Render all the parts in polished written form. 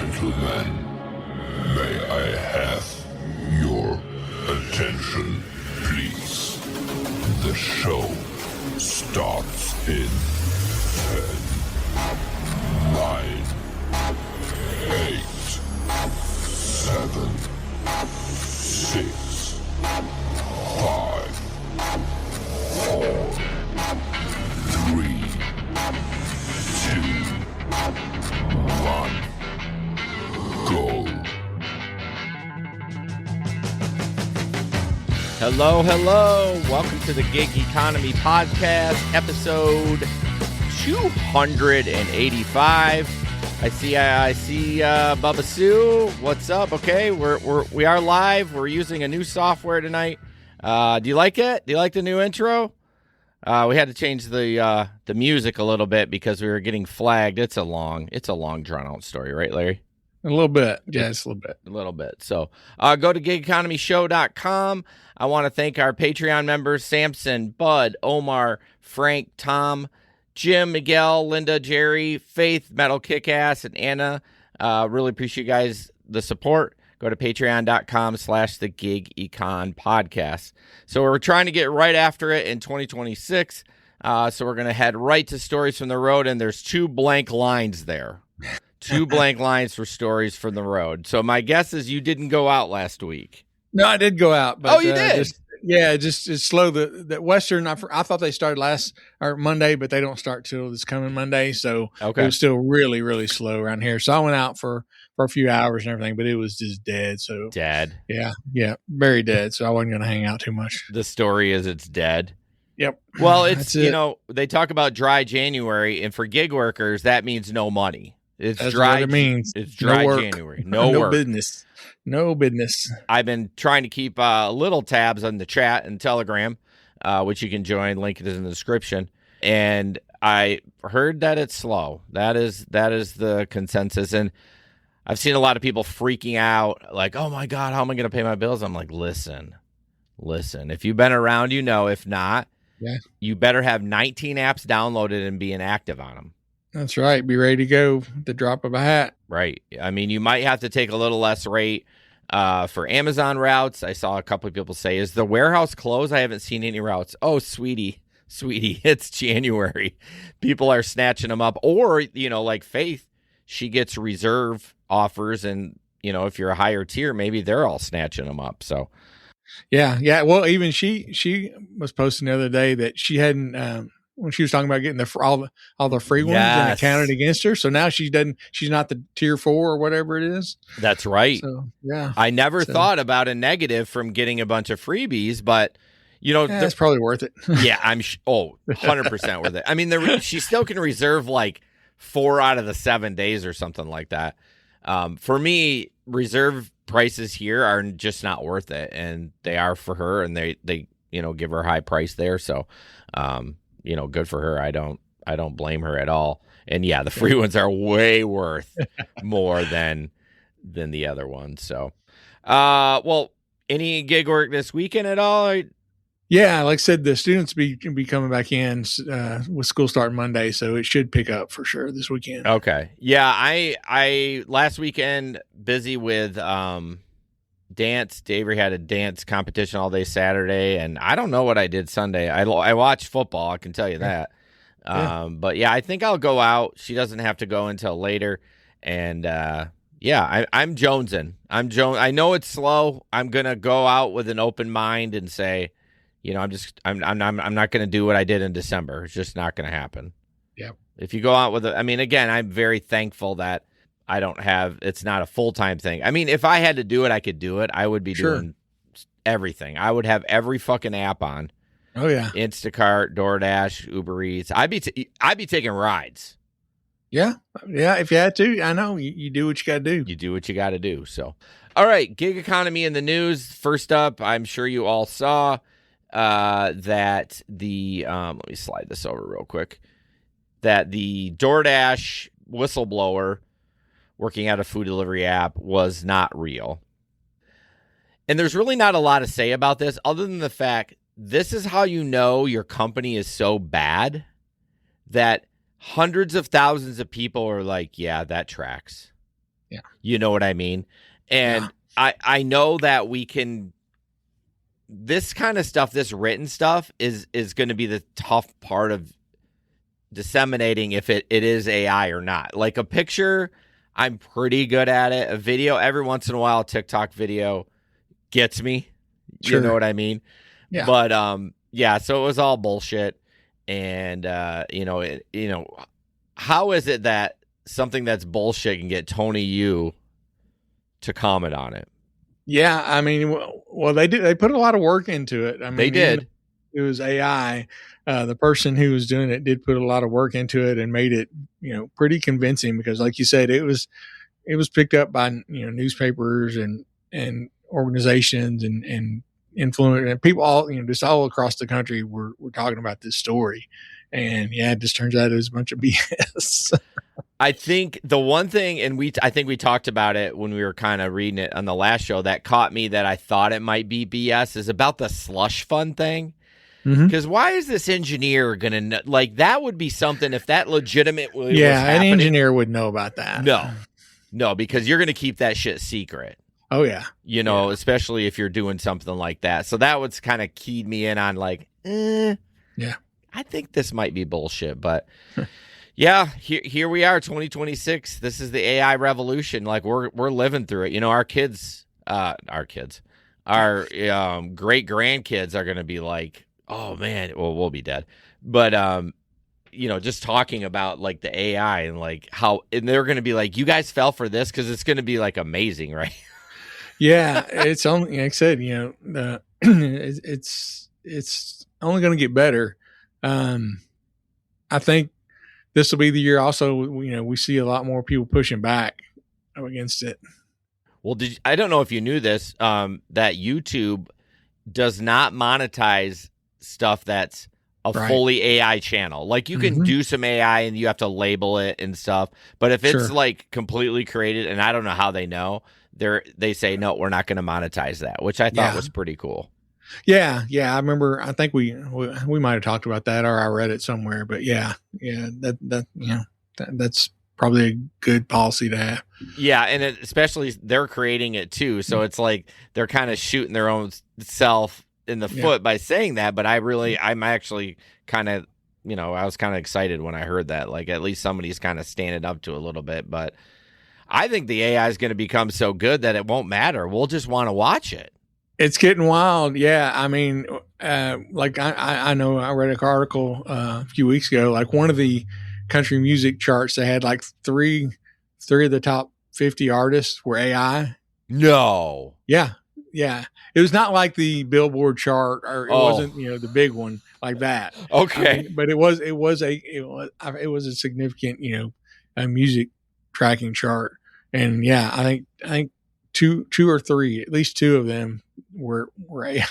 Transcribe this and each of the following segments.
Gentlemen, may I have your attention, please? The show starts in 10, 9, 8, 7, 6, 5, 4, 3, 2, 1. Go. Hello. Welcome to the Gig Economy Podcast, episode 285. I see Bubba Sue. What's up? Okay, we are live. We're using a new software tonight. Do you like it? Do you like the new intro? We had to change the music a little bit because we were getting flagged. It's a long drawn out story, right, Larry? A little bit. Yes, a little bit. So go to gigeconomyshow.com. I want to thank our Patreon members, Samson, Bud, Omar, Frank, Tom, Jim, Miguel, Linda, Jerry, Faith, Metal Kickass, and Anna. Really appreciate you guys, the support. Go to patreon.com/the Gig Econ Podcast. So we're trying to get right after it in 2026. So we're going to head right to stories from the road, and there's 2 blank lines there. 2 blank lines for stories from the road. So my guess is you didn't go out last week. No, I did go out. But, you did? Just it's slow. The Western, I thought they started Monday, but they don't start till this coming Monday. So okay. It was still really, really slow around here. So I went out for a few hours and everything, but it was just dead. So dead. Yeah, very dead. So I wasn't going to hang out too much. The story is it's dead. Yep. Well, it's they talk about dry January, and for gig workers that means no money. That's dry. What it means. It's dry January. No work. No business. I've been trying to keep little tabs on the chat and Telegram, which you can join. Link is in the description. And I heard that it's slow. That is the consensus. And I've seen a lot of people freaking out, like, "Oh my God, how am I going to pay my bills?" I'm like, listen. If you've been around, you know. If not, you better have 19 apps downloaded and be inactive on them. That's right. Be ready to go at the drop of a hat. Right. I mean, you might have to take a little less rate for Amazon routes. I saw a couple of people say, "Is the warehouse closed?" I haven't seen any routes. Oh, sweetie, it's January. People are snatching them up. Or, like Faith, she gets reserve offers. And, if you're a higher tier, maybe they're all snatching them up. So, yeah. Well, even she was posting the other day that she hadn't, when she was talking about getting all the free ones and it counted against her. So now she's not the tier 4 or whatever it is. That's right. So, yeah. I never thought about a negative from getting a bunch of freebies, but that's probably worth it. Yeah, 100% worth it. I mean, she still can reserve like 4 out of the 7 days or something like that. For me, reserve prices here are just not worth it, and they are for her, and they give her a high price there. So, good for her. I don't blame her at all. And yeah, the free ones are way worth more than the other ones. So, well, any gig work this weekend at all? Yeah, like I said, the students be coming back in with school starting Monday, so it should pick up for sure this weekend. Okay. Yeah, I last weekend busy with dance. Davery had a dance competition all day Saturday, and I don't know what I did Sunday. I watched football, I can tell you that. But yeah, I think I'll go out. She doesn't have to go until later, and I'm jonesing. I know it's slow. I'm gonna go out with an open mind and say, I'm not gonna do what I did in December. It's just not gonna happen. Yeah. If you go out with again, I'm very thankful that it's not a full-time thing. I mean, if I had to do it, I could do it. I would be doing everything. I would have every fucking app on. Oh yeah. Instacart, DoorDash, Uber Eats. I'd be taking rides. Yeah. If you had to, I know you do what you got to do. You do what you got to do. So, all right. Gig economy in the news. First up, I'm sure you all saw that the, let me slide this over real quick, that the DoorDash whistleblower working at a food delivery app was not real. And there's really not a lot to say about this other than the fact this is how you know your company is so bad that hundreds of thousands of people are like, yeah, that tracks. Yeah. You know what I mean? And I know that we can, this kind of stuff, this written stuff is going to be the tough part of disseminating if it is AI or not. Like a picture, I'm pretty good at it. A video, every once in a while, a TikTok video gets me. Sure. You know what I mean? Yeah. But yeah, so it was all bullshit. And how is it that something that's bullshit can get Tony Yu to comment on it? Yeah, I mean, well, they did. They put a lot of work into it. I mean, they did. It was AI. The person who was doing it did put a lot of work into it and made it, pretty convincing because, like you said, it was picked up by newspapers and organizations and influence and people all just all across the country were talking about this story, and yeah, it just turns out it was a bunch of BS. I think the one thing, and I think we talked about it when we were kind of reading it on the last show, that caught me that I thought it might be BS is about the slush fund thing. Because why is this engineer going to know? Like, that would be something if that legitimately was happening. An engineer would know about that. No, because you're going to keep that shit secret. Oh, yeah. Especially if you're doing something like that. So that was kind of keyed me in on like, yeah, I think this might be bullshit, but... Yeah, here we are, 2026. This is the AI revolution. Like we're living through it. Our kids, our great grandkids are going to be like, oh man, well, we'll be dead. But just talking about like the AI and like how, and they're going to be like, you guys fell for this because it's going to be like amazing, right? Yeah, it's only like I said, it's only going to get better. I think. This will be the year also, we see a lot more people pushing back against it. Well, I don't know if you knew this, that YouTube does not monetize stuff that's a fully AI channel. Like you can do some AI and you have to label it and stuff. But if it's like completely created, and I don't know how they know, they say, no, we're not going to monetize that, which I thought was pretty cool. Yeah. I remember. I think we might have talked about that, or I read it somewhere. But that's probably a good policy to have. Yeah, and especially they're creating it too, so it's like they're kind of shooting their own self in the foot by saying that. But I'm actually kind of, I was kind of excited when I heard that. Like at least somebody's kind of standing up to a little bit. But I think the AI is going to become so good that it won't matter. We'll just want to watch it. It's getting wild. Yeah. I mean, like I know I read an article a few weeks ago, like one of the country music charts, they had like three of the top 50 artists were AI. No. Yeah. It was not like the Billboard chart, or it wasn't, the big one like that. Okay. But it was a significant, a music tracking chart. And yeah, I think two or three, at least two of them were AI.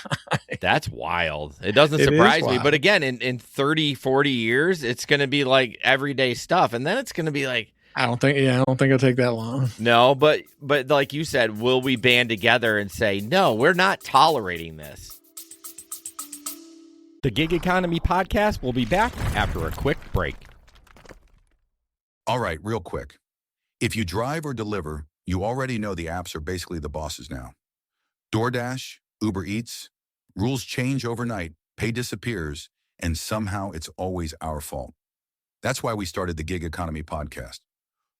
That's wild. It doesn't surprise me. But again, in 30, 40 years, it's going to be like everyday stuff. And then it's going to be like, I don't think it'll take that long. No, but like you said, will we band together and say, no, we're not tolerating this? The Gig Economy Podcast will be back after a quick break. All right, real quick. If you drive or deliver, you already know the apps are basically the bosses now. DoorDash, Uber Eats, rules change overnight, pay disappears, and somehow it's always our fault. That's why we started the Gig Economy Podcast.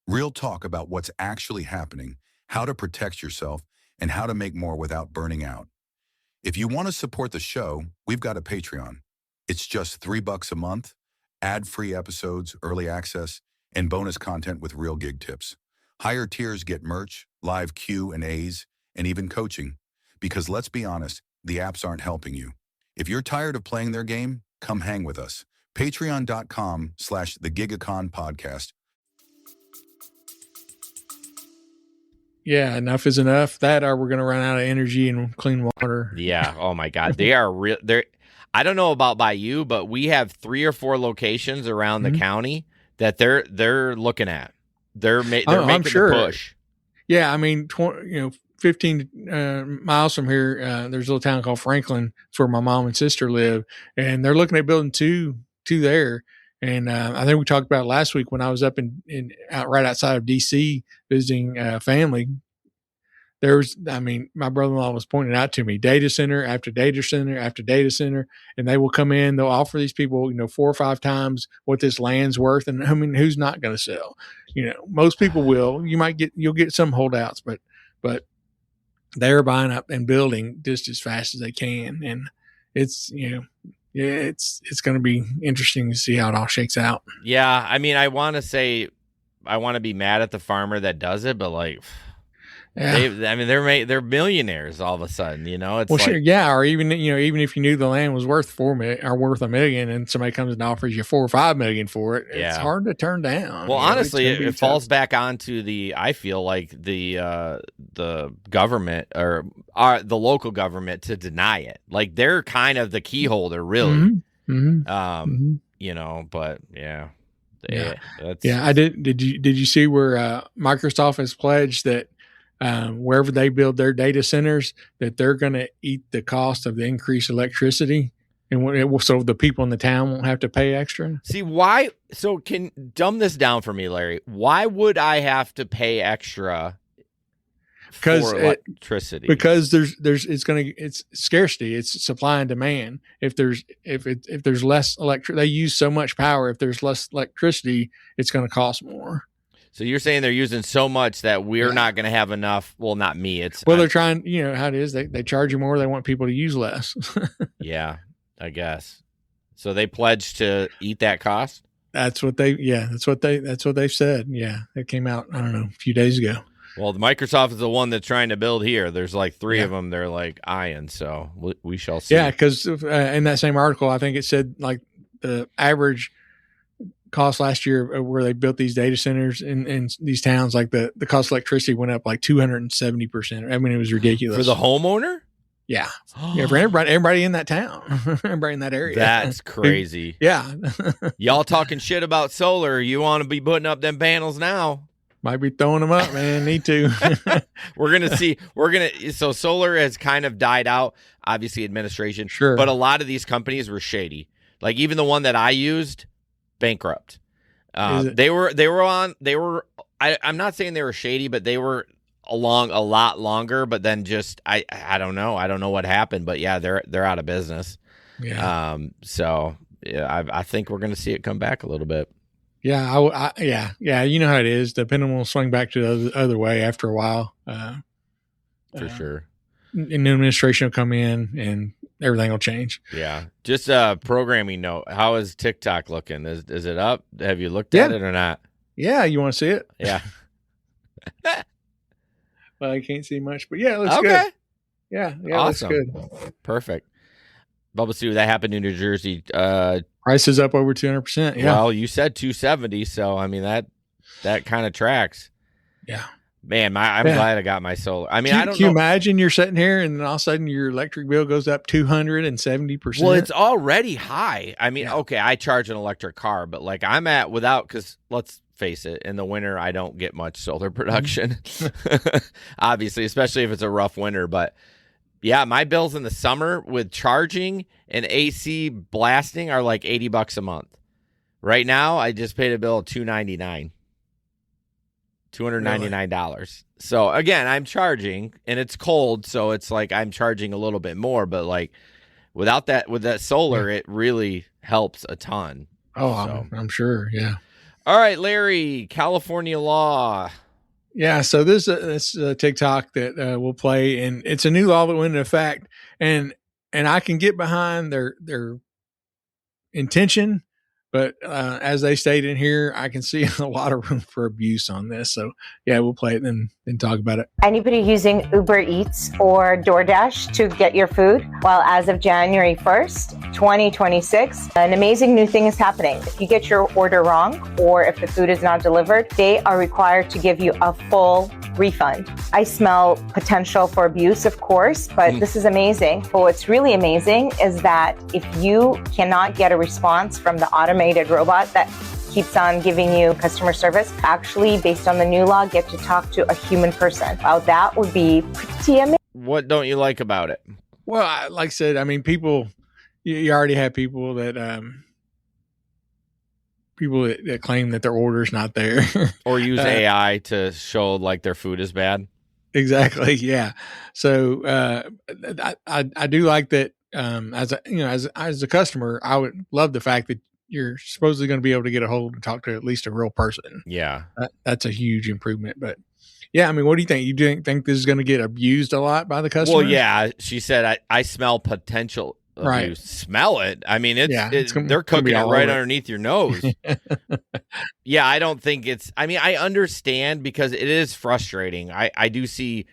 Real talk about what's actually happening, how to protect yourself, and how to make more without burning out. If you want to support the show, we've got a Patreon. It's just $3 a month, ad-free episodes, early access, and bonus content with real gig tips. Higher tiers get merch, live Q&As, and even coaching. Because let's be honest, the apps aren't helping you. If you're tired of playing their game, come hang with us. Patreon.com/theGigEconPodcast. Yeah, enough is enough. That or we're going to run out of energy and clean water. Yeah. Oh my God. They are real. I don't know about by you, but we have 3 or 4 locations around the county that they're looking at. They're making the push. Yeah, I mean, 15 miles from here, there's a little town called Franklin. It's where my mom and sister live, and they're looking at building two there. And I think we talked about it last week when I was up right outside of DC visiting family. My brother-in-law was pointing out to me data center after data center after data center, and they will come in. They'll offer these people, 4 or 5 times what this land's worth. And I mean, who's not going to sell? Most people will. You'll get some holdouts, but they're buying up and building just as fast as they can. And it's going to be interesting to see how it all shakes out. Yeah, I mean, I want to be mad at the farmer that does it, but like. Yeah. They're millionaires all of a sudden, It's sure, yeah. Or even if you knew the land was worth $4 million or worth $1 million, and somebody comes and offers you $4 or $5 million for it, it's hard to turn down. Well, honestly, it falls back onto I feel like the government or the local government to deny it. Like they're kind of the key holder, really. But yeah. I did. Did you see where Microsoft has pledged that? Wherever they build their data centers, that they're going to eat the cost of the increased electricity, and so the people in the town won't have to pay extra. See why? So can dumb this down for me, Larry. Why would I have to pay extra for electricity? Because it's scarcity. It's supply and demand. If there's less they use so much power. If there's less electricity, it's going to cost more. So you're saying they're using so much that we're not going to have enough. Well, not me. They're trying. How it is. They charge you more. They want people to use less. Yeah, I guess. So they pledged to eat that cost. That's what they've said. Yeah, it came out. I don't know, a few days ago. Well, Microsoft is the one that's trying to build here. There's like 3 of them. They're like eyeing. So we shall see. Yeah, because in that same article, I think it said like the average cost last year where they built these data centers in these towns, like the cost of electricity went up like 270%. I mean, it was ridiculous for the homeowner. Yeah, for everybody in that town, everybody in that area. That's crazy. Yeah, y'all talking shit about solar. You want to be putting up them panels now? Might be throwing them up, man. Need to. We're gonna see. So solar has kind of died out. Obviously, administration. Sure, but a lot of these companies were shady. Like even the one that I used. Bankrupt. I'm not saying they were shady, but they were along a lot longer. But then just I don't know. I don't know what happened. But yeah, they're out of business. Yeah. So yeah, I think we're going to see it come back a little bit. Yeah. Yeah. You know how it is. The pendulum will swing back to the other way after a while. For sure. And new administration will come in and everything will change. Yeah. Just a programming note. How is TikTok looking? Is it up? Have you looked at it or not? Yeah. You want to see it? Yeah. Well, I can't see much, but yeah, it looks good. Yeah. Awesome. It looks good. Perfect. Bubba Sue, that happened in New Jersey. Price is up over 200%. Yeah. Well, you said 270, so I mean that kind of tracks. Yeah. Man, I'm glad I got my solar. I mean, can you imagine you're sitting here and then all of a sudden your electric bill goes up 270%? Well, it's already high. I mean, okay, I charge an electric car, but like I'm at because let's face it, in the winter I don't get much solar production. Obviously, especially if it's a rough winter. But yeah, my bills in the summer with charging and AC blasting are like $80 a month. Right now, I just paid a bill of $299. $299. So again, I'm charging and it's cold, so it's like I'm charging a little bit more, but like with that solar, it really helps a ton. Oh, so. I'm sure. Yeah. All right, Larry, California law. Yeah. So this TikTok that we'll play, and it's a new law that went into effect, and I can get behind their intention. But as they stated in here, I can see a lot of room for abuse on this. So, yeah, we'll play it and then talk about it. Anybody using Uber Eats or DoorDash to get your food? Well, as of January 1st, 2026, an amazing new thing is happening. If you get your order wrong or if the food is not delivered, they are required to give you a full refund. I smell potential for abuse, of course, but this is amazing. But what's really amazing is that if you cannot get a response from the automated robot that keeps on giving you customer service, actually, based on the new law, get to talk to a human person. Well, that would be pretty amazing. What don't you like about it? Well, like I said, I mean, people, you already have people that people that claim that their order's not there. Or use AI to show like their food is bad. Exactly. Yeah. So I do like that. As a customer, I would love the fact that you're supposedly going to be able to get a hold and talk to at least a real person. Yeah. That's a huge improvement. But yeah, I mean, what do you think? You think this is going to get abused a lot by the customer? Well, yeah. She said, I smell potential abuse. Right. Smell it. I mean, they're cooking it right underneath your nose. Yeah, I don't think I understand because it is frustrating. I do see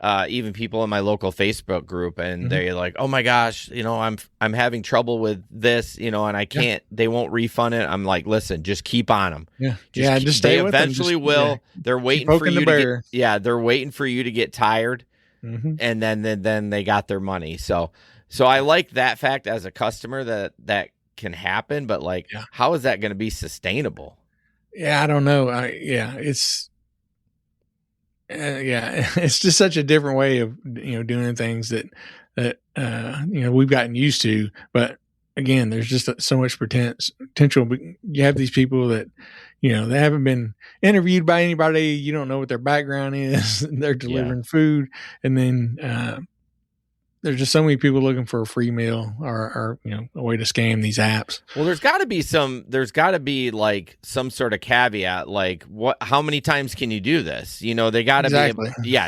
even people in my local Facebook group, and they're like, "Oh my gosh, I'm having trouble with this, and I can't. They won't refund it." I'm like, "Listen, just keep on them. Yeah, just stay. They eventually will. Yeah. They're waiting for you to get. They're waiting for you to get tired, and then they got their money. So I like that fact as a customer that can happen, but how is that going to be sustainable? Yeah, I don't know. It's it's just such a different way of doing things that we've gotten used to. But again, there's just so much potential. You have these people that they haven't been interviewed by anybody. You don't know what their background is. They're delivering food, and then there's just so many people looking for a free meal or a way to scam these apps. Well, there's got to be like some sort of caveat, like how many times can you do this? They got to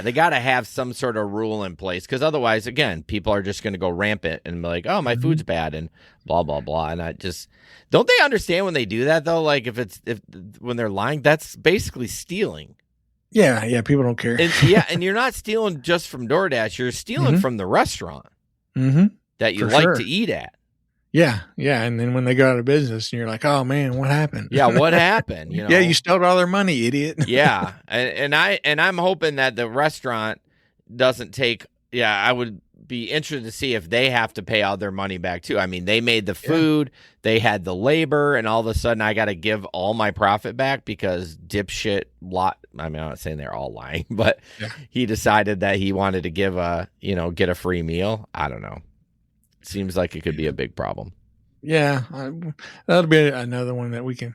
they got to have some sort of rule in place, because otherwise, again, people are just going to go rampant and be like, oh, my food's bad and blah, blah, blah. And I just, don't they understand when they do that though? Like when they're lying, that's basically stealing. Yeah, people don't care. And you're not stealing just from DoorDash. You're stealing from the restaurant that you to eat at. Yeah, and then when they go out of business, and you're like, oh man, what happened? Yeah, what happened? Yeah, you stole all their money, idiot. Yeah, and I'm hoping that the restaurant doesn't take. Yeah, I would be interested to see if they have to pay all their money back too. I mean, they made the food, they had the labor, and all of a sudden I got to give all my profit back because dipshit lot. I mean, I'm not saying they're all lying, but he decided that he wanted to get a free meal. I don't know. Seems like it could be a big problem. Yeah, that'll be another one that we can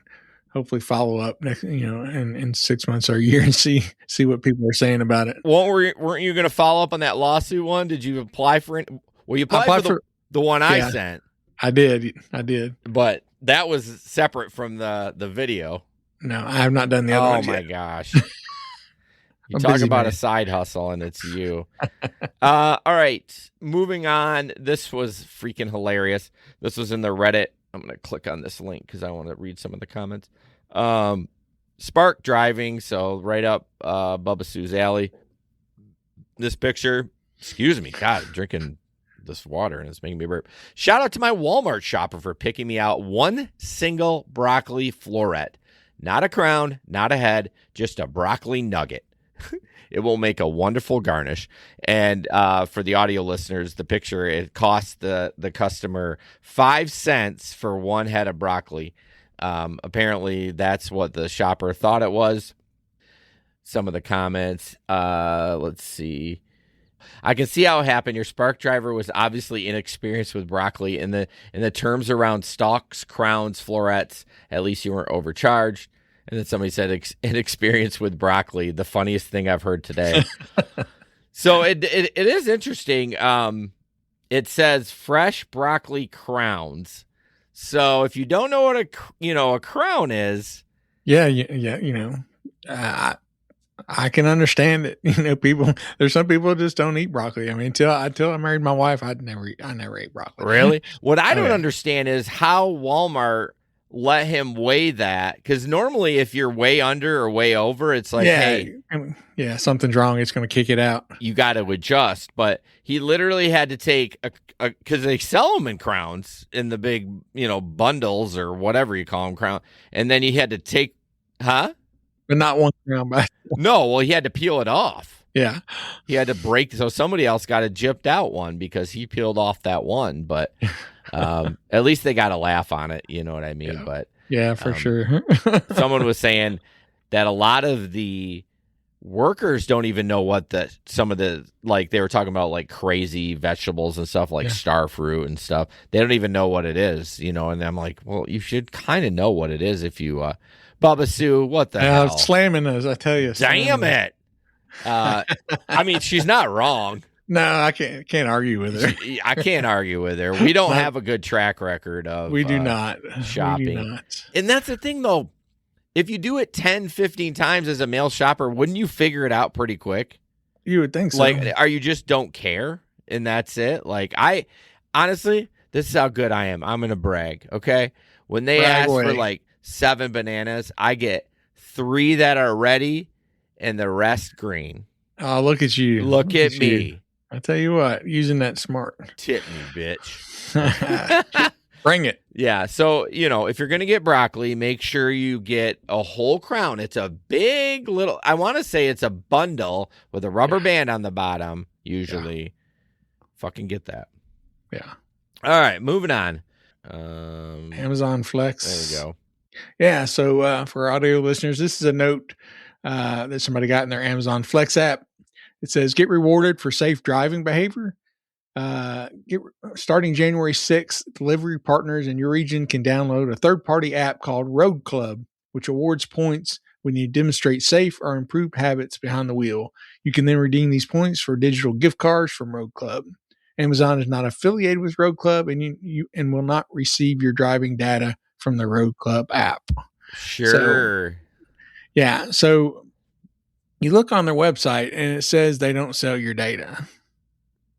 hopefully follow up next, in 6 months or a year and see what people are saying about it. Weren't you going to follow up on that lawsuit one? Did you apply for it? Well, you applied for the one I sent. I did. But that was separate from the video. No, I have not done the other one. Oh my gosh. You talk about a side hustle, and it's you. All right, moving on. This was freaking hilarious. This was in the Reddit. I'm going to click on this link because I want to read some of the comments. Spark driving, so right up Bubba Sue's alley. This picture, excuse me, God, I'm drinking this water and it's making me burp. Shout out to my Walmart shopper for picking me out one single broccoli floret. Not a crown, not a head, just a broccoli nugget. It will make a wonderful garnish. And for the audio listeners, the picture, it costs the customer 5 cents for one head of broccoli. Apparently, that's what the shopper thought it was. Some of the comments. Let's see. I can see how it happened. Your Spark driver was obviously inexperienced with broccoli. In the terms around stalks, crowns, florets, at least you weren't overcharged. And then somebody said inexperienced with broccoli, the funniest thing I've heard today. So it is interesting. It says fresh broccoli crowns. So if you don't know what a crown is, I can understand it. People, there's some people that just don't eat broccoli. I mean, until I married my wife, I never ate broccoli. Really? What I don't understand is how Walmart let him weigh that, because normally if you're way under or way over, it's like, hey, something's wrong, it's going to kick it out, you got to adjust. But he literally had to take because they sell them in crowns in the big bundles or whatever you call them, crown, and then he had to take but not one crown back. No, well, he had to peel it off. Yeah, he had to break, so somebody else got a gypped out one because he peeled off that one. But at least they got a laugh on it, you know what I mean? Yeah. But yeah, for sure. Someone was saying that a lot of the workers don't even know what some of the, like they were talking about like crazy vegetables and stuff like star fruit and stuff. They don't even know what it is, and I'm like, well, you should kind of know what it is if you, Bubba Sue, what the hell? Slamming those, I tell you. Damn it. I mean, she's not wrong. No, I can't argue with her. I can't argue with her. We don't have a good track record of we do not shopping. We do not. And that's the thing, though. If you do it 10, 15 times as a male shopper, wouldn't you figure it out pretty quick? You would think so. Like, are you just don't care and that's it? Like, honestly, this is how good I am. I'm going to brag, okay? When they ask for like 7 bananas, I get 3 that are ready and the rest green. Oh, look at you. Look at me. You. I tell you what, using that smart. Tip me, bitch. Bring it. Yeah. So, if you're going to get broccoli, make sure you get a whole crown. It's a big little, I want to say it's a bundle with a rubber band on the bottom, usually. Yeah. Fucking get that. Yeah. All right. Moving on. Amazon Flex. There we go. Yeah. So for our audio listeners, this is a note that somebody got in their Amazon Flex app. It says, get rewarded for safe driving behavior. Starting January 6th, delivery partners in your region can download a third-party app called Road Club, which awards points when you demonstrate safe or improved habits behind the wheel. You can then redeem these points for digital gift cards from Road Club. Amazon is not affiliated with Road Club, and you will not receive your driving data from the Road Club app. Sure. So you look on their website and it says they don't sell your data.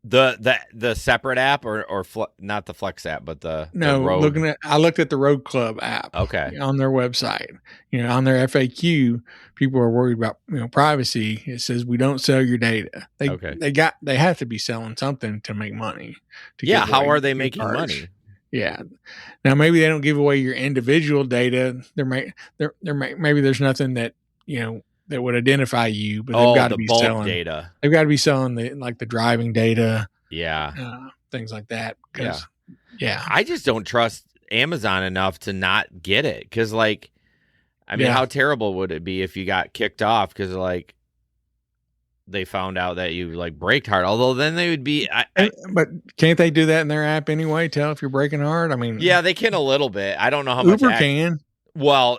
The separate app or not the Flex app, but the Road. I looked at the Road Club app. Okay. On their website, on their FAQ, people are worried about privacy. It says we don't sell your data. They have to be selling something to make money. How are they making money? Yeah. Now maybe they don't give away your individual data. Maybe there's nothing that that would identify you, but they've got to be selling data. They've got to be selling the driving data. Yeah. Things like that. I just don't trust Amazon enough to not get it. Cause how terrible would it be if you got kicked off? Cause they found out that you braked hard, although then they would be, but can't they do that in their app anyway? Tell if you're braking hard. I mean, yeah, they can a little bit. I don't know how much Uber can. Well,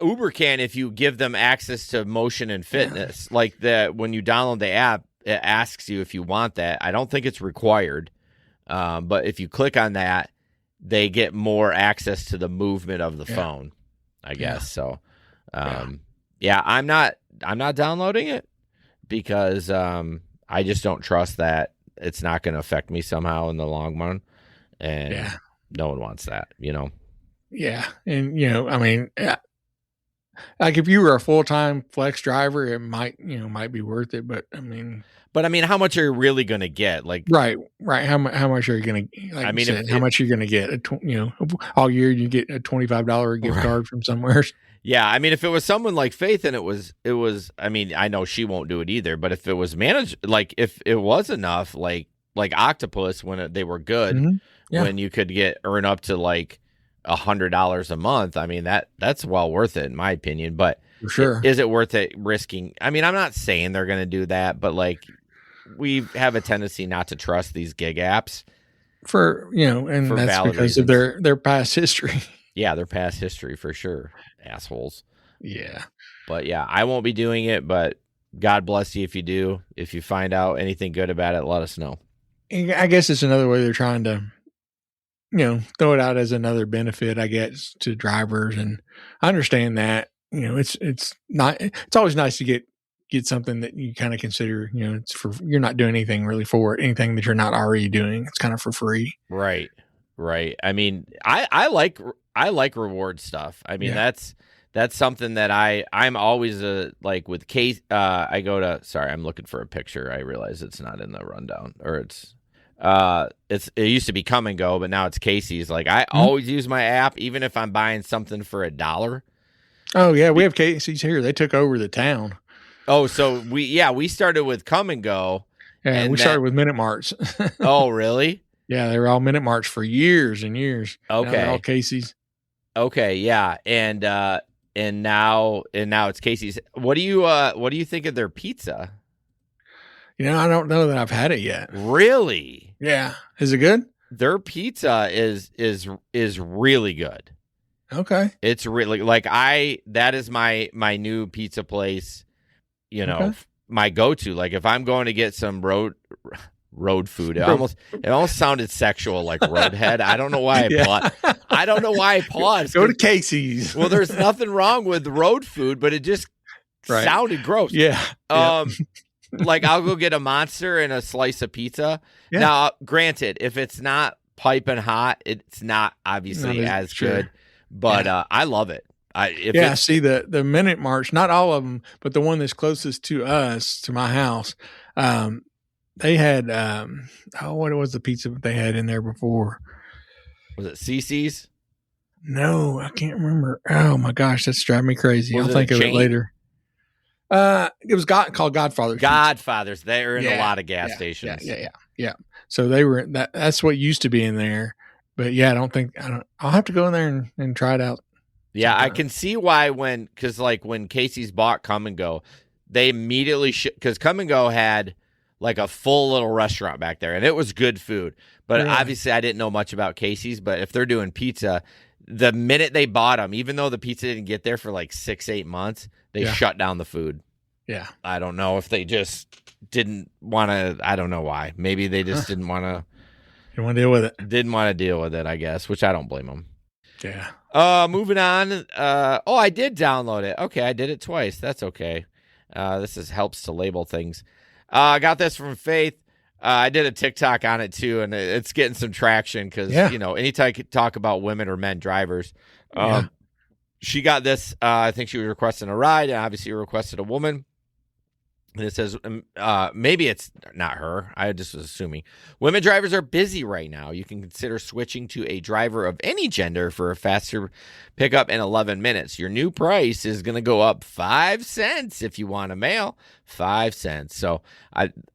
Uber can if you give them access to motion and fitness. Like when you download the app, it asks you if you want that. I don't think it's required. But if you click on that, they get more access to the movement of the phone, I guess. So, I'm not downloading it because I just don't trust that it's not going to affect me somehow in the long run. And no one wants that, Yeah. And, if you were a full-time Flex driver, it might be worth it. But how much are you really going to get? Right. How much are you going to, how much are you going to get? All year you get a $25 gift card from somewhere. Yeah. If it was someone like Faith and it was, I know she won't do it either, but if it was managed, if it was enough, like Octopus, when they were good, when you could earn up to $100 a month, that's well worth it in my opinion. But for sure, is it worth it risking? I'm not saying they're going to do that, but we have a tendency not to trust these gig apps for that's because reasons. Of their past history. Yeah, their past history for sure, assholes. Yeah, but I won't be doing it. But God bless you if you do. If you find out anything good about it, let us know. I guess it's another way they're trying to throw it out as another benefit, I guess, to drivers. And I understand that, it's always nice to get something that you kind of consider, you're not doing anything really for it, anything that you're not already doing. It's kind of for free. Right. I like reward stuff. That's something that I'm always with case. I go to, sorry, I'm looking for a picture. I realize it's not in the rundown, or it used to be Come and Go, but now it's Casey's. I always use my app, even if I'm buying something for $1. Oh yeah, we have Casey's here. They took over the town. Oh, so we started with Come and Go. Yeah, and we started with Minute Marts. Oh, really? Yeah, they were all Minute Marts for years and years. Okay, now they're all Casey's. Okay, yeah, and and now it's Casey's. What do you think of their pizza? I don't know that I've had it yet. Really? Yeah. Is it good? Their pizza is really good. Okay. It's really that is my new pizza place, my go-to. Like if I'm going to get some road food, it almost sounded sexual, like roadhead. I don't know why I paused. Go to Casey's. Well, there's nothing wrong with road food, but it just sounded gross. Yeah. Like I'll go get a monster and a slice of pizza. Yeah. Now, granted, if it's not piping hot, it's not obviously as good. But I love it. See the Minute March, not all of them, but the one that's closest to us, to my house. They had what was the pizza that they had in there before? Was it CC's? No, I can't remember. Oh my gosh, that's driving me crazy. I'll think of it later. It was called Godfather's. Godfather's. They're in a lot of gas stations. Yeah. So they were that's what used to be in there. But I'll have to go in there and try it out. Yeah, I can see why because when Casey's bought Come and Go, they immediately because Come and Go had like a full little restaurant back there, and it was good food. But obviously, I didn't know much about Casey's. But if they're doing pizza, the minute they bought them, even though the pizza didn't get there for like 6-8 months, they shut down the food. Yeah, I don't know if they just didn't want to. I don't know why. Maybe they just didn't want to. Didn't want to deal with it. Didn't want to deal with it, I guess, which I don't blame them. Yeah. Moving on. I did download it. Okay, I did it twice. That's okay. This helps to label things. I got this from Faith. I did a TikTok on it too, and it's getting some traction because anytime I could talk about women or men drivers, she got this. I think she was requesting a ride, and obviously requested a woman. And it says, maybe it's not her. I just was assuming. Women drivers are busy right now. You can consider switching to a driver of any gender for a faster pickup in 11 minutes. Your new price is going to go up 5 cents if you want a male. 5 cents. So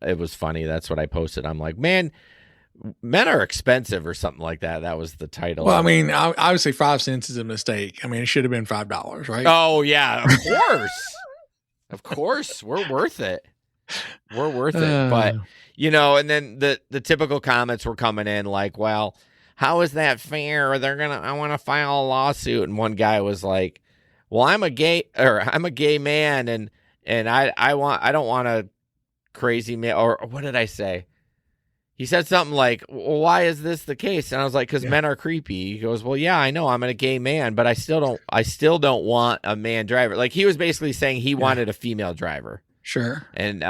it was funny. That's what I posted. I'm like, man, men are expensive or something like that. That was the title. Well, I mean, obviously 5 cents is a mistake. I mean, it should have been $5, right? Oh, yeah, of course. Of course, we're worth it. We're worth it. But, and then the typical comments were coming in like, well, how is that fair? I want to file a lawsuit. And one guy was like, well, I'm a gay man and I don't want a crazy man. Or what did I say? He said something like, well, why is this the case? And I was like, because men are creepy. He goes, well, yeah, I know I'm a gay man, but I still don't want a man driver. Like he was basically saying he wanted a female driver. Sure. And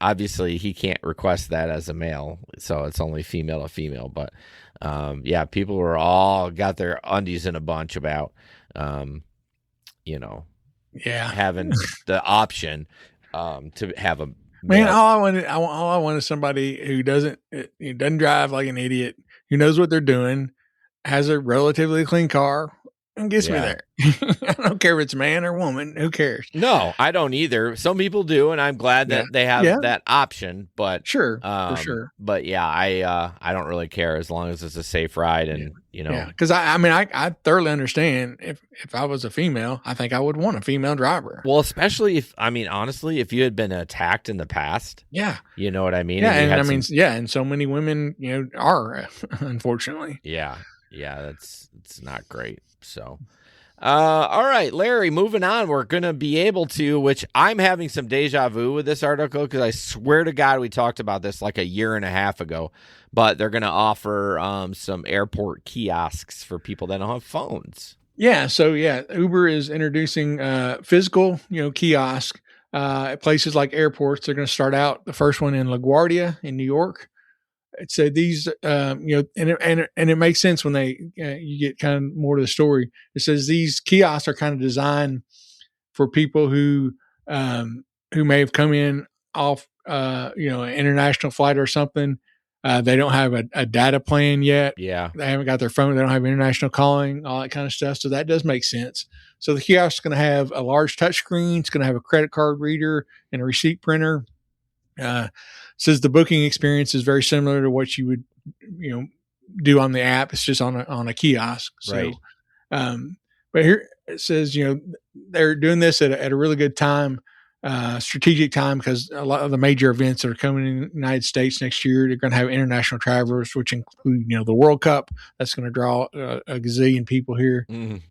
obviously he can't request that as a male. So it's only female to female. But people were all got their undies in a bunch about, having the option to have a man. All I want is somebody who doesn't drive like an idiot, who knows what they're doing, has a relatively clean car, and gets me there. I don't care if it's man or woman. Who cares? No, I don't either. Some people do, and I'm glad that they have that option. But for sure. But I don't really care as long as it's a safe ride, and because I thoroughly understand if I was a female, I think I would want a female driver. Well, especially honestly, if you had been attacked in the past, you know what I mean. Yeah, and so many women, are unfortunately. Yeah, it's not great. So, all right, Larry, moving on. We're going to be able to, which I'm having some deja vu with this article because I swear to God we talked about this like a year and a half ago, but they're going to offer some airport kiosks for people that don't have phones. Yeah. So, Uber is introducing physical, kiosk at places like airports. They're going to start out the first one in LaGuardia in New York. So these, and it makes sense when you get kind of more to the story. It says these kiosks are kind of designed for people who may have come in off, an international flight or something. They don't have a data plan yet. Yeah. They haven't got their phone. They don't have international calling, all that kind of stuff. So that does make sense. So the kiosk is going to have a large touch screen. It's going to have a credit card reader and a receipt printer. Says the booking experience is very similar to what you would, do on the app. It's just on a kiosk. So, right. But it says, they're doing this at a really good time, strategic time, because a lot of the major events that are coming in the United States next year, they're going to have international travelers, which include, the World Cup. That's going to draw a gazillion people here. Mm.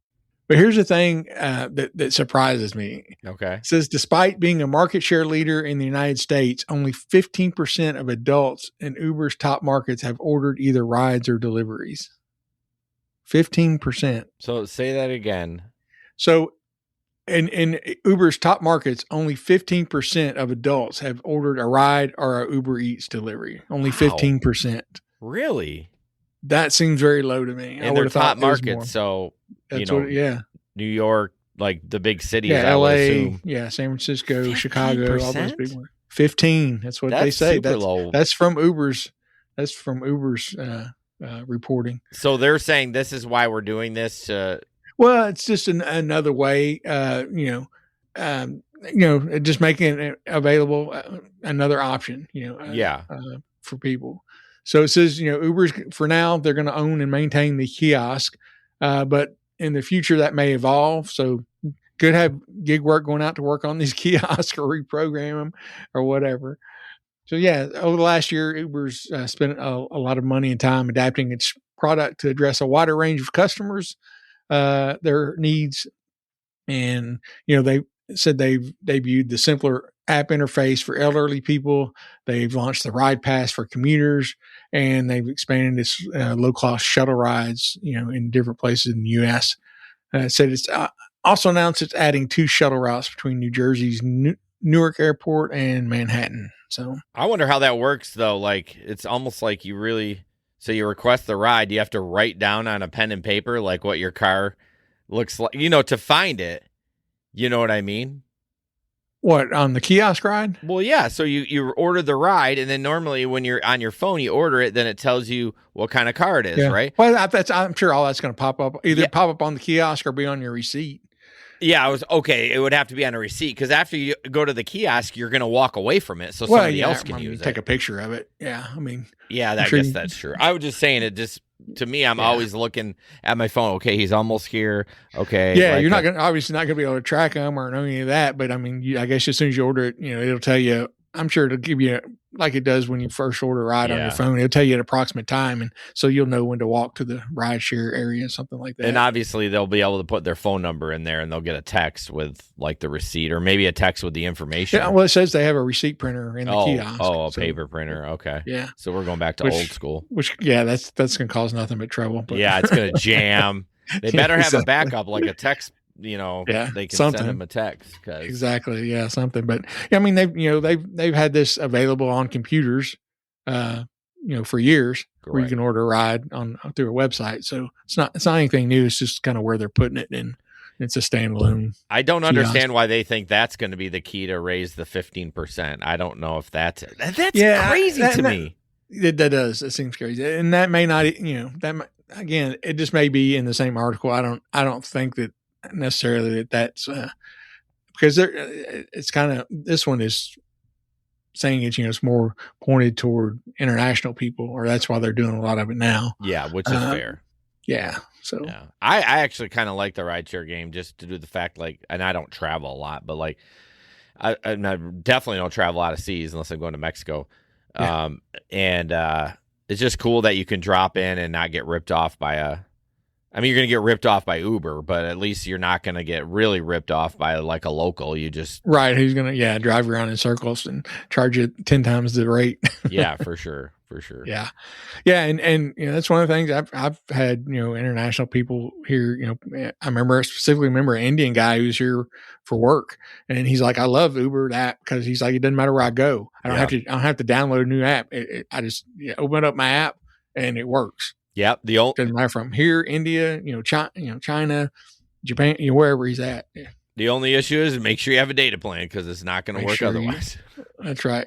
But here's the thing that surprises me. Okay. It says, despite being a market share leader in the United States, only 15% of adults in Uber's top markets have ordered either rides or deliveries. 15%. So say that again. So in Uber's top markets, only 15% of adults have ordered a ride or a Uber Eats delivery. Only 15%. Really? That seems very low to me. In their top markets, so that's New York, like the big cities, yeah, I would LA, assume. yeah, Francisco, 15%? Chicago, all those big ones. 15. That's what they say. Super low. That's from Uber's. That's from Uber's reporting. So they're saying this is why we're doing this. Well, it's just another way, just making it available, another option, for people. So it says, Uber's for now, they're going to own and maintain the kiosk, but in the future that may evolve. So could have gig work going out to work on these kiosks or reprogram them or whatever. So yeah, over the last year, Uber's spent a lot of money and time adapting its product to address a wider range of customers, their needs. And, they said they've debuted the simpler app interface for elderly people. They've launched the Ride Pass for commuters, and they've expanded its low-cost shuttle rides, in different places in the U.S. It said it's also announced it's adding 2 shuttle routes between New Jersey's Newark Airport and Manhattan. So I wonder how that works, though. Like, it's almost like so you request the ride, you have to write down on a pen and paper, like what your car looks like, to find it. You know what I mean? What, on the kiosk ride? Well, yeah. So you order the ride, and then normally when you're on your phone, you order it, then it tells you what kind of car it is, right? Well, I'm sure all that's going to pop up, either pop up on the kiosk or be on your receipt. Yeah, it would have to be on a receipt, because after you go to the kiosk, you're going to walk away from it, so somebody else can use it. Take a picture of it. Yeah, I guess that's true. I was just saying it. Just to me, I'm always looking at my phone. Okay, he's almost here. Okay, yeah, you're obviously not going to be able to track him or know any of that. But I guess as soon as you order it, it'll tell you. I'm sure it'll give you, like it does when you first order a ride on your phone, it'll tell you an approximate time, and so you'll know when to walk to the rideshare area, something like that. And obviously they'll be able to put their phone number in there, and they'll get a text with like the receipt, or maybe a text with the information. Yeah, well, it says they have a receipt printer in the kiosk. Oh, a paper printer. Okay. Yeah. So we're going back to old school. That's going to cause nothing but trouble. But. Yeah, it's going to jam. They better have a backup, like a text. They can send them a text. Exactly. Yeah, something. But they've had this available on computers, for years. Correct. Where you can order a ride through a website. So it's not anything new. It's just kind of where they're putting it in. It's a standalone. I don't understand why they think that's going to be the key to raise the 15%. I don't know if that's it. That's crazy to me. That does. It seems crazy, and that may not. Again, it just may be in the same article. I don't think that necessarily that's because it's kind of, this one is saying it's more pointed toward international people, or that's why they're doing a lot of it now. Yeah, which is fair. Yeah. So I actually kind of like the rideshare game, just to do the fact, and I don't travel a lot, but I definitely don't travel out of seas unless I'm going to Mexico. Yeah. It's just cool that you can drop in and not get ripped off by you're going to get ripped off by Uber, but at least you're not going to get really ripped off by like a local. You just who's going to drive around in circles and charge you 10 times the rate. Yeah, for sure. Yeah, and that's one of the things I've had. International people here. I specifically remember an Indian guy who's here for work, and he's like, I love Uber that because he's like, it doesn't matter where I go. I don't have to download a new app. I just open up my app and it works. Yep. Doesn't matter from here, India, China, Japan, wherever he's at. Yeah. The only issue is make sure you have a data plan, because it's not going to work otherwise. That's right.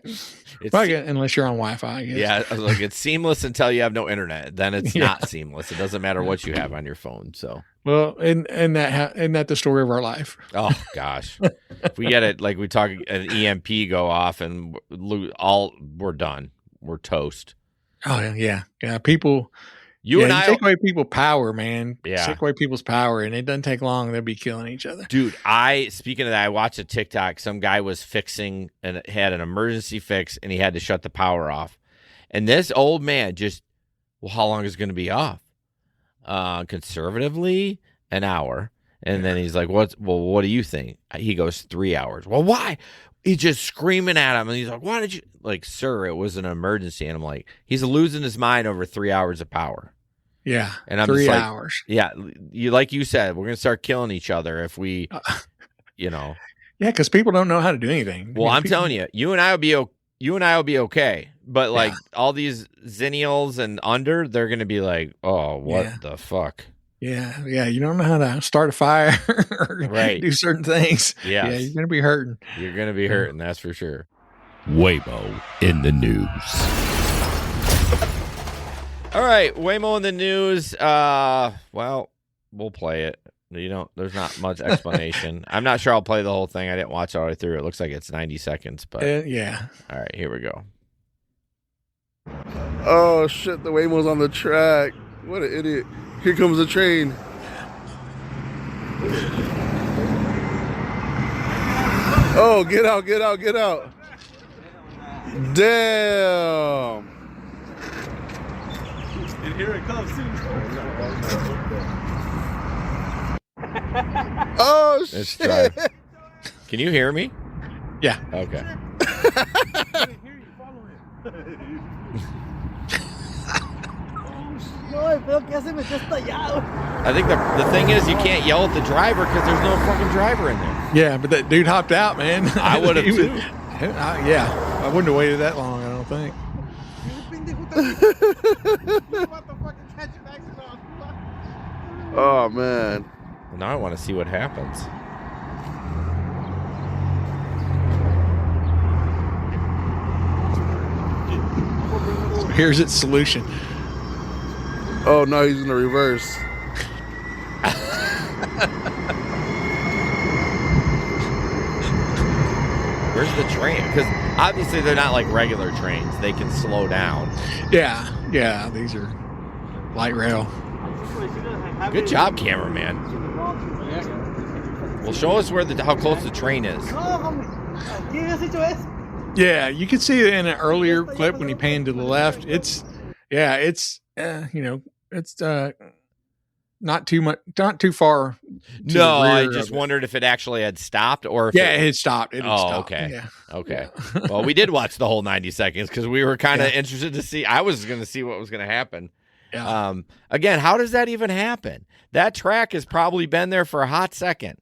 Unless you're on Wi-Fi, I guess. Yeah, I was like, it's seamless until you have no internet. Then it's not seamless. It doesn't matter what you have on your phone. So isn't that the story of our life? Oh gosh, if we get it, like we talk, an EMP go off and we're done. We're toast. Oh yeah. People. You and I take away people's power, man. Yeah. Take away people's power, and it doesn't take long. They'll be killing each other. Dude, speaking of that, I watched a TikTok. Some guy was fixing and had an emergency fix, and he had to shut the power off. And this old man just, well, how long is it going to be off? Conservatively, an hour. And then he's like, what do you think? He goes, 3 hours. Well, why? He's just screaming at him. And he's like, why did you? Like, sir, it was an emergency. And I'm like, he's losing his mind over 3 hours of power. Yeah. And I'm 3 just like, hours. Yeah. Like you said, we're going to start killing each other if we, Yeah, because people don't know how to do anything. Well, I'm telling you, you and I will be okay. But like all these zennials and under, they're going to be like, oh, what the fuck? Yeah. You don't know how to start a fire or do certain things. Yes. Yeah, you're going to be hurting. You're going to be hurting, that's for sure. Waymo in the news. All right, Waymo in the news. Well, we'll play it. There's not much explanation. I'm not sure I'll play the whole thing. I didn't watch all the way through. It looks like it's 90 seconds, but yeah. All right, here we go. Oh shit, the Waymo's on the track. What an idiot. Here comes the train. Oh, get out. Damn. And here it comes too. Oh Let's shit. try. Can you hear me? Yeah. Okay. I think the thing is you can't yell at the driver because there's no fucking driver in there. Yeah, but that dude hopped out, man. I would have too. I wouldn't have waited that long, I don't think. Oh man. Well, now I want to see what happens. Here's its solution. Oh no, he's gonna reverse. Where's the train? Because obviously they're not like regular trains. They can slow down. Yeah, these are light rail. Good job, cameraman. Well, show us how close the train is. Yeah, you can see it in an earlier clip when he panned to the left. It's not too far. No, I just wondered if it actually had stopped or if it had stopped. It had stopped. Okay. Yeah. Okay. Yeah. Well, we did watch the whole 90 seconds because we were kind of interested to see. I was going to see what was going to happen. Yeah. Again, how does that even happen? That track has probably been there for a hot second.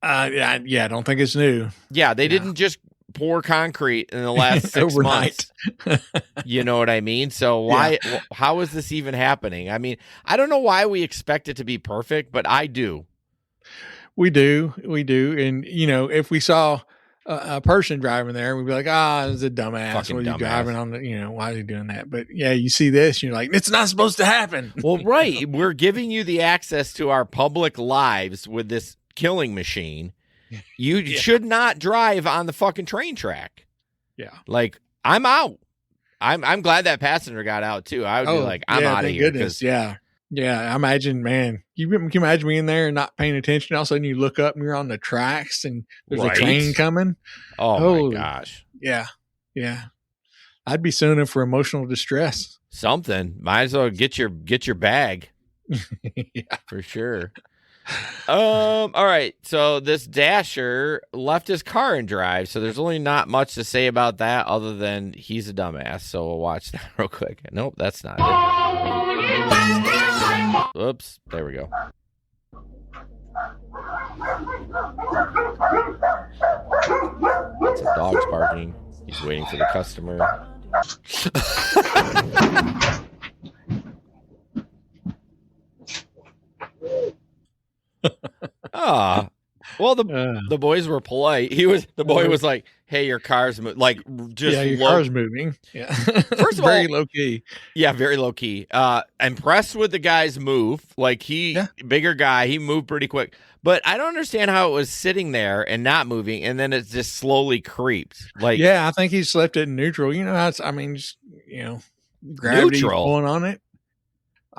I don't think it's new. Yeah, they didn't just pour concrete in the last 6 months. You know what I mean? So how is this even happening? I mean, I don't know why we expect it to be perfect, but I do. We do. And if we saw a person driving there, we'd be like, it's a dumbass. Fucking what are you dumbass. driving on the, why are you doing that? But yeah, you see this, you're like, it's not supposed to happen. Well, right. We're giving you the access to our public lives with this killing machine. You should not drive on the fucking train track. Yeah. Like, I'm out. I'm glad that passenger got out too. I would be like, I'm out of here. Goodness. Yeah. I imagine, man, can you imagine being there and not paying attention? All of a sudden you look up and you're on the tracks and there's a train coming. Oh my gosh. Yeah. I'd be suing him for emotional distress. Something. Might as well get your bag. Yeah. For sure. All right. So this Dasher left his car and drive. So there's only not much to say about that other than he's a dumbass. So we'll watch that real quick. Nope, that's not it. Oops. There we go. Some dogs barking. He's waiting for the customer. Well, the boys were polite. The boy was like, "Hey, your car's like just your car's moving." Yeah, first of all, very low key. Yeah, very low key. Impressed with the guy's move. Like bigger guy, he moved pretty quick. But I don't understand how it was sitting there and not moving, and then it just slowly creeps. Like, I think he left it in neutral. Gravity pulling on it.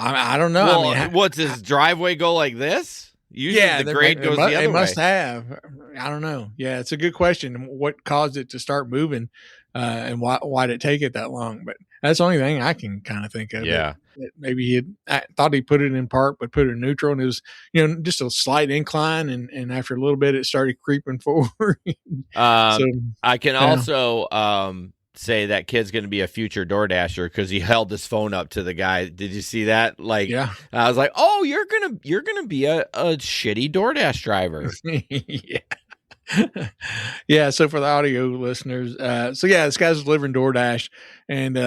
I don't know. Well, I mean, what's his driveway go like this? Usually the grade goes the other way. It must have. I don't know. Yeah, it's a good question. What caused it to start moving, and why did it take it that long? But that's the only thing I can kind of think of. Yeah. That maybe I thought he put it in park, but put it in neutral, and it was, just a slight incline, and after a little bit, it started creeping forward. I can also say that kid's going to be a future DoorDasher because he held his phone up to the guy. Did you see that? Like, yeah. I was like, oh, you're gonna be a shitty DoorDash driver. Yeah. Yeah. So for the audio listeners, this guy's delivering DoorDash, and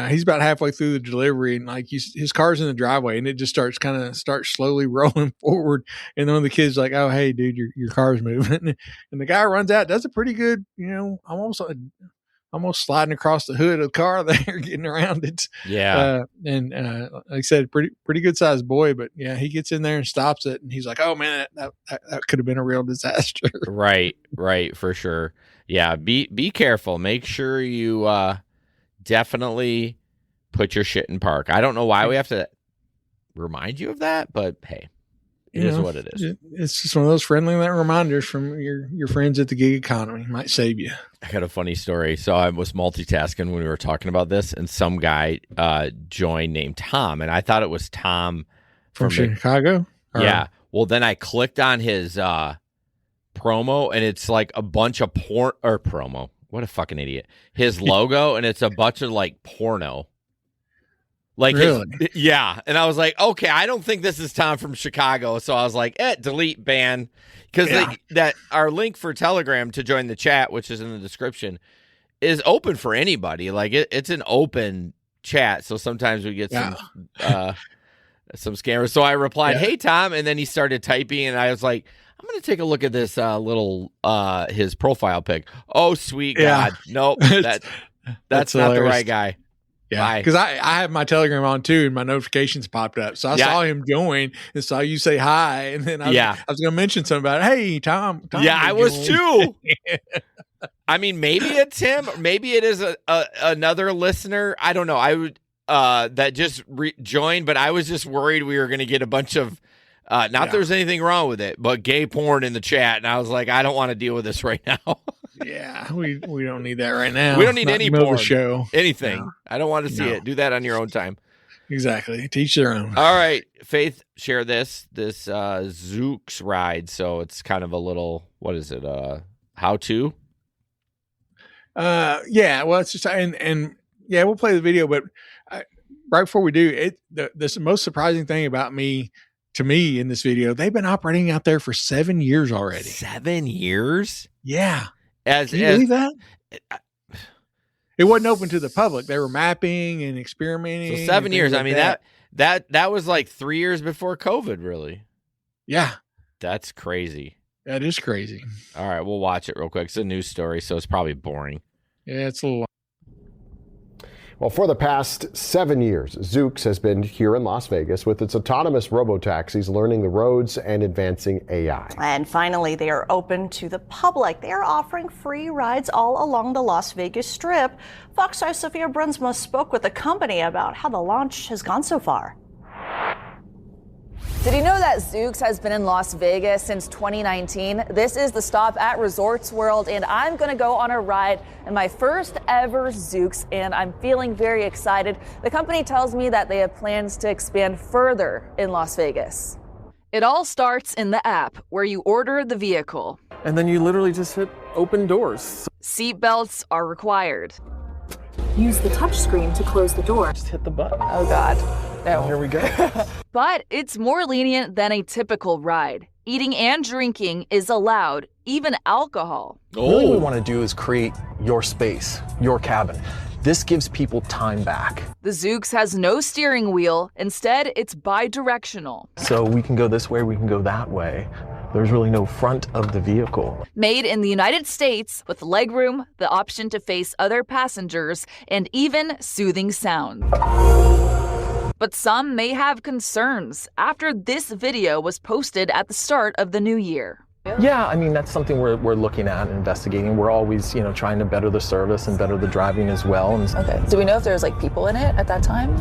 he's about halfway through the delivery, and like his car's in the driveway, and it just starts slowly rolling forward. And then one of the kids like, "Oh, hey, dude, your car's moving," and the guy runs out, does a pretty good, almost sliding across the hood of the car there, getting around it. Yeah. Like I said, pretty good sized boy, but yeah, he gets in there and stops it, and he's like, "Oh man, that could have been a real disaster." Right, for sure. Yeah, be careful. Make sure you definitely put your shit in park. I don't know why we have to remind you of that, but hey, it is what it is. It's just one of those friendly reminders from your friends at the gig economy. Might save you. I got a funny story. So I was multitasking when we were talking about this, and some guy joined named Tom, and I thought it was Tom from Chicago. Yeah. Well, then I clicked on his promo, and it's like a bunch of promo. What a fucking idiot. His logo, and it's a bunch of like porno. Like, really? Yeah. And I was like, okay, I don't think this is Tom from Chicago. So I was like, delete, ban. Because that our link for Telegram to join the chat, which is in the description, is open for anybody. Like, it's an open chat. So sometimes we get some scammers. So I replied, hey, Tom. And then he started typing, and I was like, I'm going to take a look at this his profile pic. Oh, sweet God. Nope. That's not the right guy. Yeah, because I have my Telegram on too, and my notifications popped up. So I saw him join and saw you say hi, and then I was going to mention something about, hey, Tom. Yeah, I was too. I mean, maybe it's him. Maybe it is another listener. I don't know. I would that just joined, but I was just worried we were going to get a bunch of not there's anything wrong with it, but gay porn in the chat, and I was like, I don't want to deal with this right now. Yeah, we don't need that right now. We don't need any porn. Show. Anything. No. I don't want to see it. Do that on your own time. Exactly. Teach their own. All right. Faith, share this Zooks ride. So it's kind of a little, what is it? How to? Yeah. Well, it's just, and we'll play the video, but right before we do it, the most surprising thing to me in this video, they've been operating out there for 7 years already. 7 years? Yeah. Can you believe that? It wasn't open to the public. They were mapping and experimenting. So 7 years. Like I mean, that was like 3 years before COVID, really. Yeah. That's crazy. That is crazy. All right, we'll watch it real quick. It's a news story, so it's probably boring. Yeah, it's a little. Well, for the past 7 years, Zooks has been here in Las Vegas with its autonomous robotaxis learning the roads and advancing AI. And finally, they are open to the public. They are offering free rides all along the Las Vegas Strip. Fox 5's Sophia Brunsma spoke with the company about how the launch has gone so far. Did you know that Zooks has been in Las Vegas since 2019? This is the stop at Resorts World, and I'm going to go on a ride in my first ever Zooks, and I'm feeling very excited. The company tells me that they have plans to expand further in Las Vegas. It all starts in the app where you order the vehicle. And then you literally just hit open doors. Seat belts are required. Use the touchscreen to close the door. Just hit the button. Oh, God. No. Here we go. But it's more lenient than a typical ride. Eating and drinking is allowed, even alcohol. Really what we want to do is create your space, your cabin. This gives people time back. The Zooks has no steering wheel. Instead, it's bi-directional. So we can go this way, we can go that way. There's really no front of the vehicle. Made in the United States with legroom, the option to face other passengers, and even soothing sound. But some may have concerns after this video was posted at the start of the new year. Yeah, I mean, that's something we're looking at and investigating. We're always, trying to better the service and better the driving as well. Okay. Do we know if there's like people in it at that time?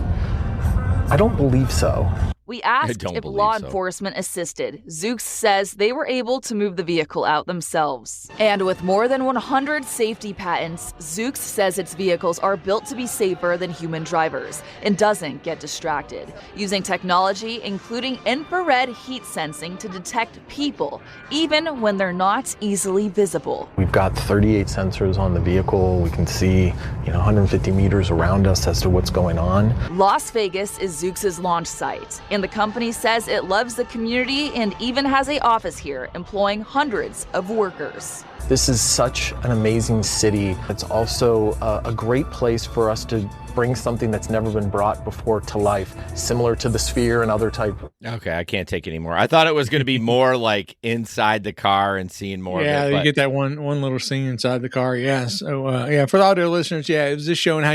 I don't believe so. We asked if law enforcement assisted. Zooks says they were able to move the vehicle out themselves. And with more than 100 safety patents, Zooks says its vehicles are built to be safer than human drivers and doesn't get distracted, using technology including infrared heat sensing to detect people, even when they're not easily visible. We've got 38 sensors on the vehicle. We can see, 150 meters around us as to what's going on. Las Vegas is Zooks' launch site, and the company says it loves the community and even has an office here, employing hundreds of workers. This is such an amazing city. It's also a great place for us to bring something that's never been brought before to life, similar to the Sphere and other type. Okay, I can't take it anymore. I thought it was going to be more like inside the car and seeing more of it. Yeah, you get that one little scene inside the car. Yeah. So, for the audio listeners, it was just showing how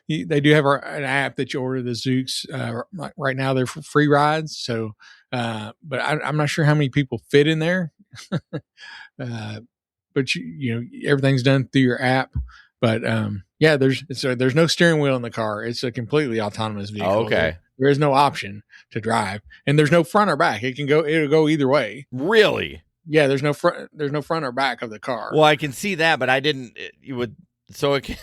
they do have an app that you order the Zooks. Right now, they're for free rides. So, but I'm not sure how many people fit in there. But everything's done through your app. But there's no steering wheel in the car. It's a completely autonomous vehicle. Oh, okay. There is no option to drive, and there's no front or back. It'll go either way. Really? Yeah, there's no front or back of the car. Well, I can see that, but I didn't. You would so it can.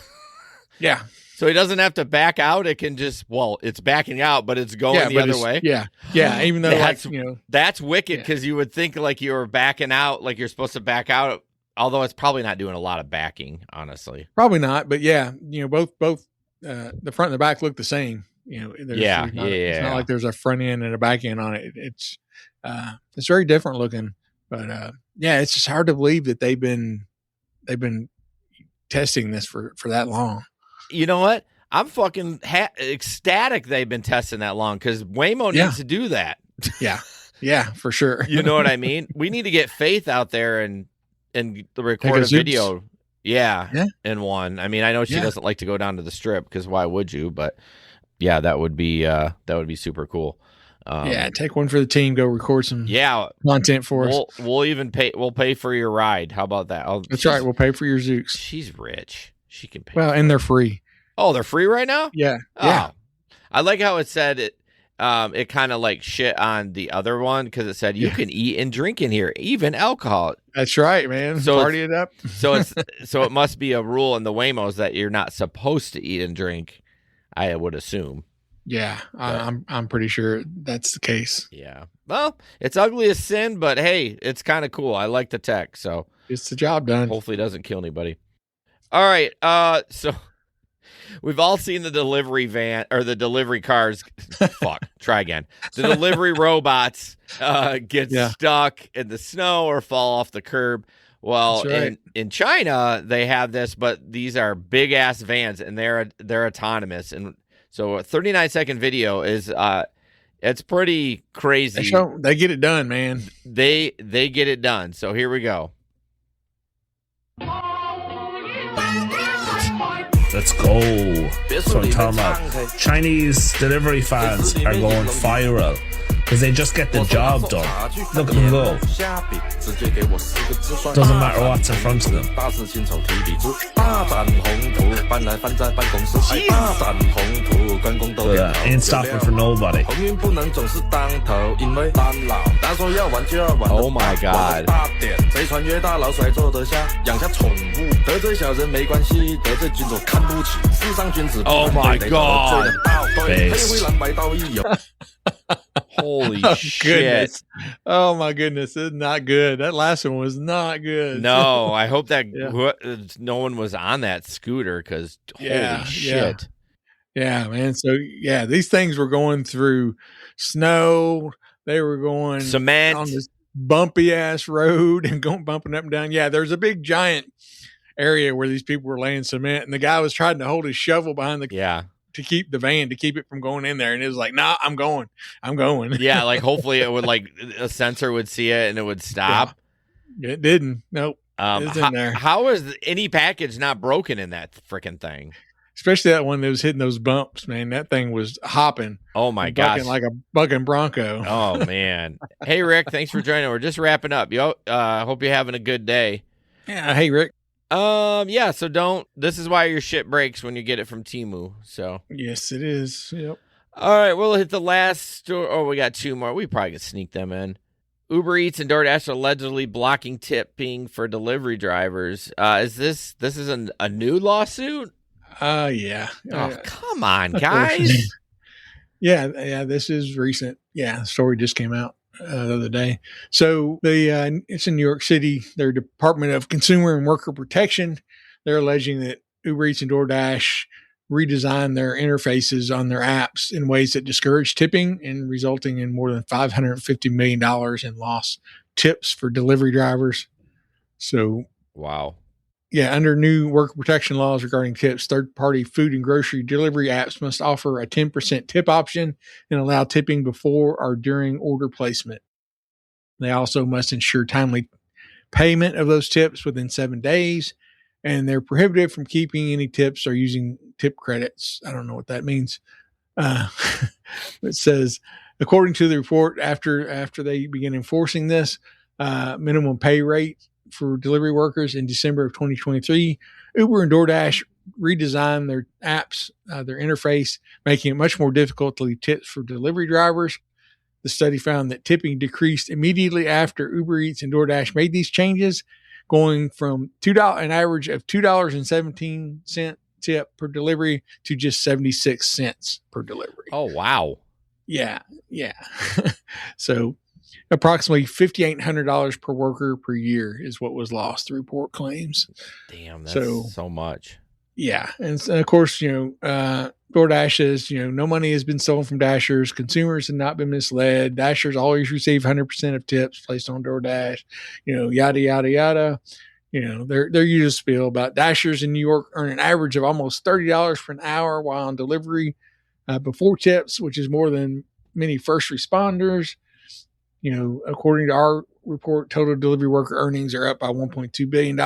Yeah. So he doesn't have to back out. It can just it's backing out, but it's going the other way. Yeah. Yeah. Even though that's wicked because you would think like you were backing out, like you're supposed to back out. Although it's probably not doing a lot of backing, honestly. Probably not, but both the front and the back look the same. It's not like there's a front end and a back end on it. It's very different looking, but it's just hard to believe that they've been testing this for that long. You know what? I'm fucking ecstatic they've been testing that long because Waymo needs to do that. Yeah, for sure. You know what I mean? We need to get Faith out there and record a video. In one. I mean, I know she doesn't like to go down to the strip because why would you? But that would be super cool. Take one for the team. Go record some content for us. We'll even pay. We'll pay for your ride. How about that? That's right. We'll pay for your Zooks. She's rich. She can pay. Well, and they're free. Oh, they're free right now? Yeah. Oh. I like how it said it. It kind of like shit on the other one because it said you can eat and drink in here, even alcohol. That's right, man. So party it up. So it must be a rule in the Waymos that you're not supposed to eat and drink. I would assume. Yeah, I'm pretty sure that's the case. Yeah. Well, it's ugly as sin, but hey, it's kind of cool. I like the tech, so it's the job done. Hopefully, it doesn't kill anybody. All right. So. We've all seen the delivery van or the delivery cars. Try again. The delivery robots get stuck in the snow or fall off the curb. Well, in China, they have this, but these are big ass vans and they're autonomous. And so a 39-second video is it's pretty crazy. They get it done, man. They get it done. So here we go. Let's go. That's what I'm talking about. Chinese delivery fans are going viral because they just get the job done. Look at them go. Doesn't matter what's in front of them. But ain't stopping for nobody. Oh my god. Oh my god. Based. Holy shit. Goodness. Oh my goodness. It's not good. That last one was not good. No, I hope that no one was on that scooter because holy shit. Yeah, man. So these things were going through snow. They were going cement on this bumpy ass road and bumping up and down. Yeah, there's a big giant area where these people were laying cement and the guy was trying to hold his shovel behind the to keep the van, to keep it from going in there. And it was like, nah, I'm going. Yeah. Like hopefully it would like a sensor would see it and it would stop. Yeah. It didn't. Nope. It's in there. How is any package not broken in that freaking thing? Especially that one that was hitting those bumps, man. That thing was hopping. Oh my gosh. Like a bucking bronco. Oh man. Hey Rick, thanks for joining. We're just wrapping up. Hope you're having a good day. Yeah. Hey Rick. So this is why your shit breaks when you get it from Temu. So yes, it is. Yep. All right, we'll hit the last story. Oh, we got two more. We probably could sneak them in. Uber Eats and DoorDash are allegedly blocking tipping for delivery drivers. Is this a new lawsuit? Yeah. Oh, come on, guys. Yeah, this is recent. Yeah, the story just came out the other day. So it's in New York City. Their Department of Consumer and Worker Protection, they're alleging that Uber Eats and DoorDash redesigned their interfaces on their apps in ways that discourage tipping and resulting in more than $550 million in lost tips for delivery drivers. So, wow. Yeah, under new worker protection laws regarding tips, third-party food and grocery delivery apps must offer a 10% tip option and allow tipping before or during order placement. They also must ensure timely payment of those tips within 7 days, and they're prohibited from keeping any tips or using tip credits. I don't know what that means. It says, according to the report, after they begin enforcing this minimum pay rate for delivery workers in December of 2023, Uber and DoorDash redesigned their apps, their interface, making it much more difficult to leave tips for delivery drivers. The study found that tipping decreased immediately after Uber Eats and DoorDash made these changes, going from an average of $2.17 tip per delivery to just 76 cents per delivery. Oh, wow. Yeah. So approximately $5,800 per worker per year is what was lost, the report claims. Damn, that's so much. Yeah. And of course, DoorDash says, no money has been stolen from Dashers. Consumers have not been misled. Dashers always receive 100% of tips placed on DoorDash, yada, yada, yada. Their usual spiel about Dashers in New York earn an average of almost $30 for an hour while on delivery before tips, which is more than many first responders. According to our report, total delivery worker earnings are up by $1.2 billion.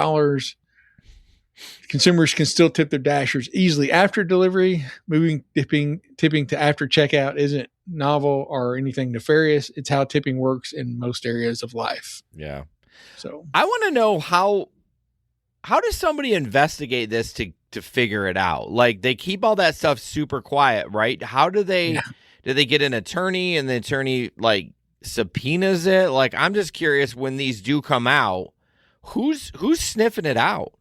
Consumers can still tip their Dashers easily after delivery. Moving tipping to after checkout isn't novel or anything nefarious. It's how tipping works in most areas of life. Yeah. So I want to know how does somebody investigate this to figure it out? Like, they keep all that stuff super quiet, right? How do they get an attorney and the attorney subpoenas it? Like, I'm just curious, when these do come out, who's sniffing it out?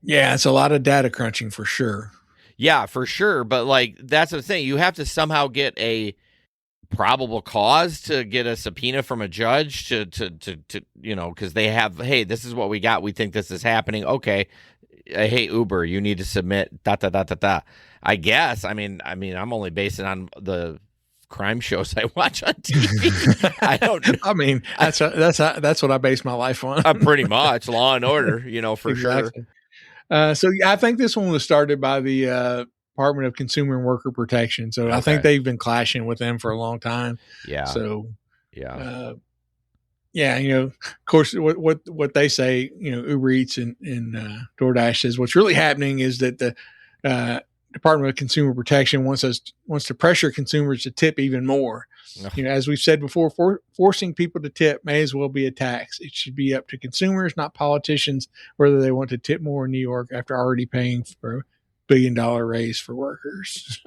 Yeah, it's a lot of data crunching for sure. Yeah, for sure. But that's the thing. You have to somehow get a probable cause to get a subpoena from a judge to because they have, hey, this is what we got. We think this is happening. Okay. Hey, Uber, you need to submit . I guess. I mean, I'm only basing on the crime shows I watch on TV. I don't know. I mean, that's what I base my life on. Pretty much Law and Order, for exactly. sure. So I think this one was started by the Department of Consumer and Worker Protection. So I think they've been clashing with them for a long time. Yeah. So yeah. Of course, what they say, Uber Eats and DoorDash says what's really happening is that the Department of Consumer Protection wants to pressure consumers to tip even more. As we've said before, forcing people to tip may as well be a tax. It should be up to consumers, not politicians, whether they want to tip more in New York after already paying for a $1 billion raise for workers.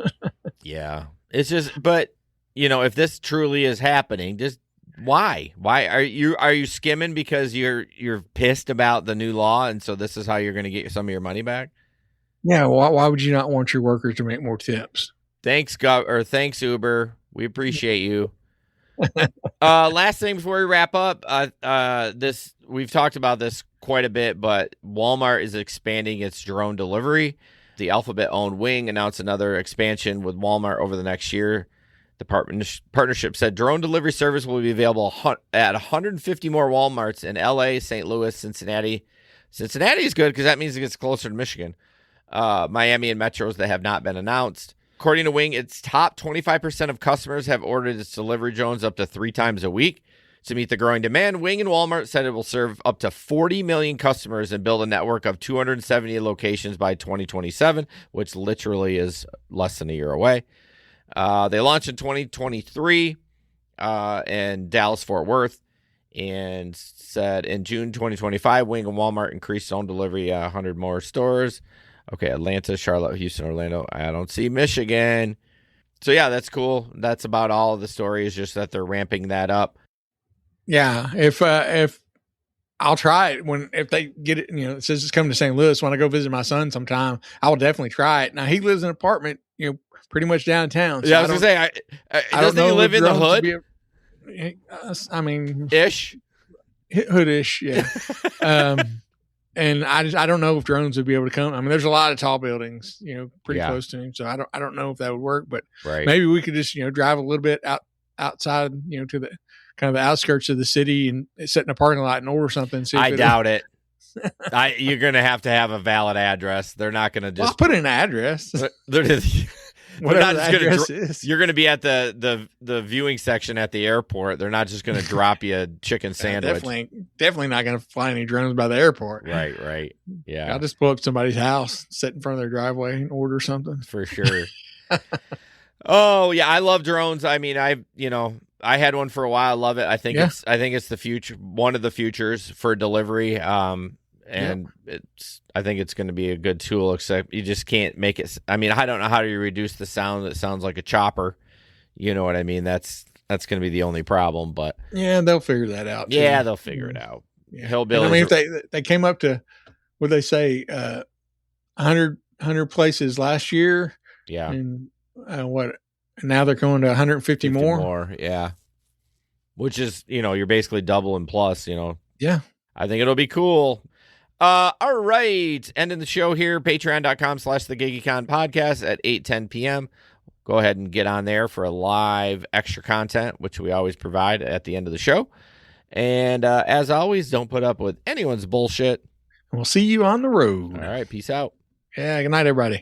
Yeah. It's just, but if this truly is happening, just why are you skimming because you're pissed about the new law, and so this is how you're going to get some of your money back? Yeah. Why would you not want your workers to make more tips? Thanks, Uber. We appreciate you. Last thing before we wrap up, we've talked about this quite a bit, but Walmart is expanding its drone delivery. The Alphabet-owned Wing announced another expansion with Walmart over the next year. The partnership said drone delivery service will be available at 150 more Walmarts in LA, St. Louis, Cincinnati. Cincinnati is good because that means it gets closer to Michigan. Miami and metros that have not been announced. According to Wing, its top 25% of customers have ordered its delivery drones up to 3 times a week. To meet the growing demand, Wing and Walmart said it will serve up to 40 million customers and build a network of 270 locations by 2027, which literally is less than a year away. They launched in 2023 in Dallas-Fort Worth, and said in June 2025, Wing and Walmart increased home delivery 100 more stores. Okay, Atlanta, Charlotte, Houston, Orlando. I don't see Michigan. So yeah, that's cool. That's about all of the story, is just that they're ramping that up. Yeah, if I'll try it if they get it, it says it's coming to St. Louis. When I go visit my son sometime, I will definitely try it. Now he lives in an apartment, pretty much downtown. So yeah, I was gonna say, doesn't he live in the hood? I mean, ish, hoodish, yeah. And I don't know if drones would be able to come. I mean, there's a lot of tall buildings, pretty close to him. So I don't know if that would work, but maybe we could just, drive a little bit outside, to the kind of the outskirts of the city and sit in a parking lot and order something. I doubt it. You're going to have a valid address. They're not going to just I'll put in an address. Whatever the address is. You're going to be at the viewing section at the airport. They're not just going to drop you a chicken sandwich. Definitely not going to fly any drones by the airport. Right. Yeah. I'll just pull up somebody's house, sit in front of their driveway and order something. For sure. Oh, yeah. I love drones. I mean, I had one for a while. I love it. I think it's the future, one of the futures for delivery. And I think it's going to be a good tool, except you just can't make it. I mean, I don't know how do you reduce the sound that sounds like a chopper. You know what I mean? That's going to be the only problem, but yeah, they'll figure that out. Yeah, they'll figure it out. Yeah. Hillbillies. I mean, if they came up to, what they say, 100 places last year. Yeah. And now they're going to 150 more. Yeah. Which is, you're basically double and plus, Yeah. I think it'll be cool. All right. Ending the show here, patreon.com/thegiggycon podcast at 8:10 p.m. Go ahead and get on there for a live extra content, which we always provide at the end of the show. And as always, don't put up with anyone's bullshit. We'll see you on the road. All right. Peace out. Yeah. Good night, everybody.